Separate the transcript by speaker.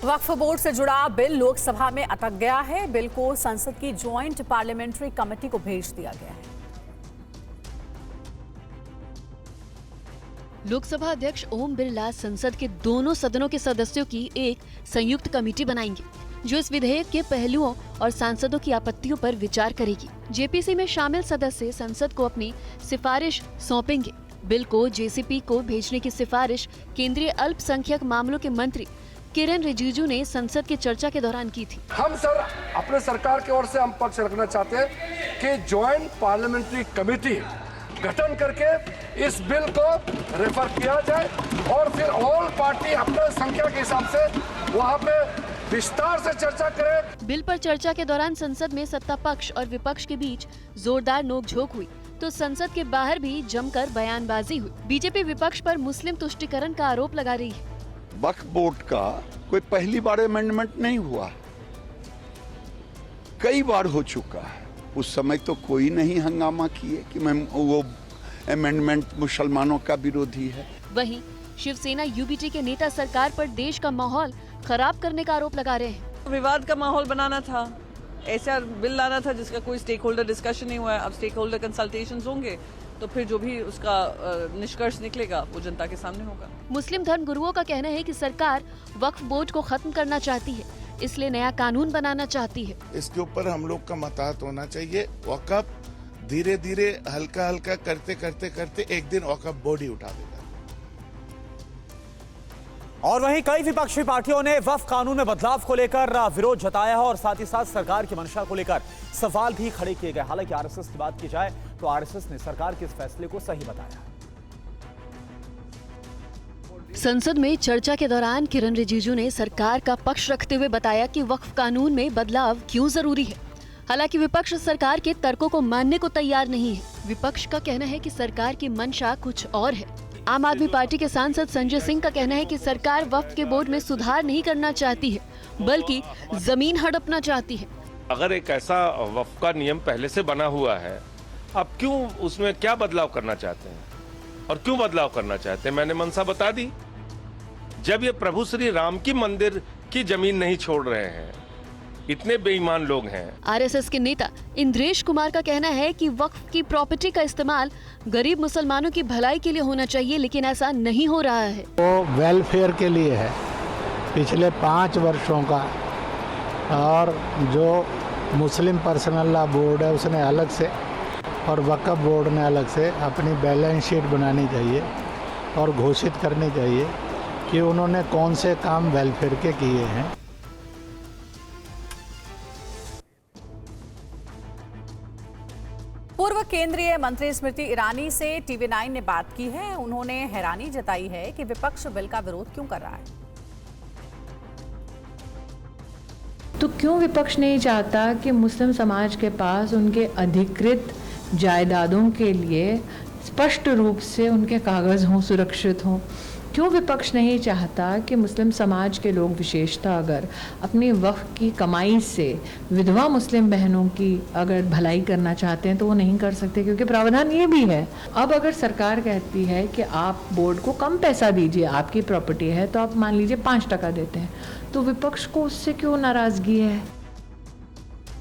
Speaker 1: वक्फ board से जुड़ा bill Lok Sabha में अटक गया है। बिल को संसद की ज्वाइंट पार्लियामेंट्री कमेटी को भेज दिया गया है।
Speaker 2: लोकसभा अध्यक्ष ओम बिरला संसद के दोनों सदनों के सदस्यों की एक संयुक्त कमेटी बनाएंगे जो इस विधेयक के पहलुओं और सांसदों की आपत्तियों पर विचार करेगी। जेपीसी में शामिल सदस्य संसद को अपनी सिफारिश सौंपेंगे। बिल को जेसीपी को भेजने की सिफारिश केंद्रीय अल्पसंख्यक मामलों के मंत्री किरण रिजिजू ने संसद की चर्चा के दौरान की थी।
Speaker 3: हम सर अपने सरकार की ओर से हम पक्ष रखना चाहते हैं कि ज्वाइंट पार्लियामेंट्री कमेटी गठन करके इस बिल को रेफर किया जाए और फिर ऑल पार्टी अपने संख्या के हिसाब से वहाँ पे विस्तार से चर्चा करें।
Speaker 2: बिल पर चर्चा के दौरान संसद में सत्ता पक्ष और विपक्ष के बीच जोरदार नोकझोंक हुई तो संसद के बाहर भी जमकर बयानबाजी हुई। बीजेपी विपक्ष पर मुस्लिम तुष्टीकरण का आरोप लगा रही है।
Speaker 4: वक्फ बोर्ड का कोई पहली बार अमेंडमेंट नहीं हुआ, कई बार हो चुका है। उस समय तो कोई नहीं हंगामा किए कि वो अमेंडमेंट मुसलमानों का विरोधी है।
Speaker 2: वहीं शिवसेना यूबीटी के नेता सरकार पर देश का माहौल खराब करने का आरोप लगा रहे हैं।
Speaker 5: विवाद का माहौल बनाना था, ऐसा बिल लाना था जिसका कोई स्टेक होल्डर डिस्कशन नहीं हुआ है। अब स्टेक होल्डर कंसल्टेशंस होंगे तो फिर जो भी उसका निष्कर्ष निकलेगा वो जनता के सामने होगा।
Speaker 2: मुस्लिम धर्म गुरुओं का कहना है कि सरकार वक्फ बोर्ड को खत्म करना चाहती है, इसलिए नया कानून बनाना चाहती है।
Speaker 6: इसके ऊपर हम लोग का मताहत होना चाहिए। वक्फ धीरे धीरे हल्का हल्का करते करते करते एक दिन वक्फ बोर्ड ही उठा देगा।
Speaker 7: और वहीं कई विपक्षी पार्टियों ने वक्फ कानून में बदलाव को लेकर विरोध जताया है और साथ ही साथ सरकार की मंशा को लेकर सवाल भी खड़े किए गए। हालांकि आरएसएस की बात की जाए तो आरएसएस ने सरकार के इस फैसले को सही बताया।
Speaker 2: संसद में चर्चा के दौरान किरण रिजिजू ने सरकार का पक्ष रखते हुए बताया कि वक्फ कानून में बदलाव क्यों जरूरी है। हालांकि विपक्ष सरकार के तर्कों को मानने को तैयार नहीं है। विपक्ष का कहना है कि सरकार की मंशा कुछ और है। आम आदमी पार्टी के सांसद संजय सिंह का कहना है कि सरकार वक्फ के बोर्ड में सुधार नहीं करना चाहती है बल्कि जमीन हड़पना चाहती है।
Speaker 8: अगर एक ऐसा वक्फ का नियम पहले से बना हुआ है, अब क्यों उसमें क्या बदलाव करना चाहते हैं और क्यों बदलाव करना चाहते हैं? मैंने मंशा बता दी। जब ये प्रभु श्री राम की मंदिर की जमीन नहीं छोड़ रहे हैं, इतने बेईमान लोग हैं।
Speaker 2: आरएसएस के नेता इंद्रेश कुमार का कहना है कि वक्फ की प्रॉपर्टी का इस्तेमाल गरीब मुसलमानों की भलाई के लिए होना चाहिए, लेकिन ऐसा नहीं हो रहा है।
Speaker 9: वो वेलफेयर के लिए है पिछले 5 वर्षों का। और जो मुस्लिम पर्सनल लॉ बोर्ड है उसने अलग से और वक्फ बोर्ड ने अलग से अपनी बैलेंस शीट बनानी चाहिए और घोषित करनी चाहिए कि उन्होंने कौन से काम वेलफेयर के किए हैं।
Speaker 1: पूर्व केंद्रीय मंत्री स्मृति ईरानी से TV9 ने बात की है। उन्होंने हैरानी जताई है कि विपक्ष बिल का विरोध क्यों कर रहा है।
Speaker 10: तो क्यों विपक्ष नहीं चाहता कि मुस्लिम समाज के पास उनके अधिकृत जायदादों के लिए स्पष्ट रूप से उनके कागज हों, सुरक्षित हों? क्यों विपक्ष नहीं चाहता कि मुस्लिम समाज के लोग विशेषतः अगर अपनी वक्फ की कमाई से विधवा मुस्लिम बहनों की अगर भलाई करना चाहते हैं तो वो नहीं कर सकते, क्योंकि प्रावधान ये भी है। अब अगर सरकार कहती है कि आप बोर्ड को कम पैसा दीजिए, आपकी प्रॉपर्टी है, तो आप मान लीजिए 5% देते हैं, तो विपक्ष को उससे क्यों नाराजगी है?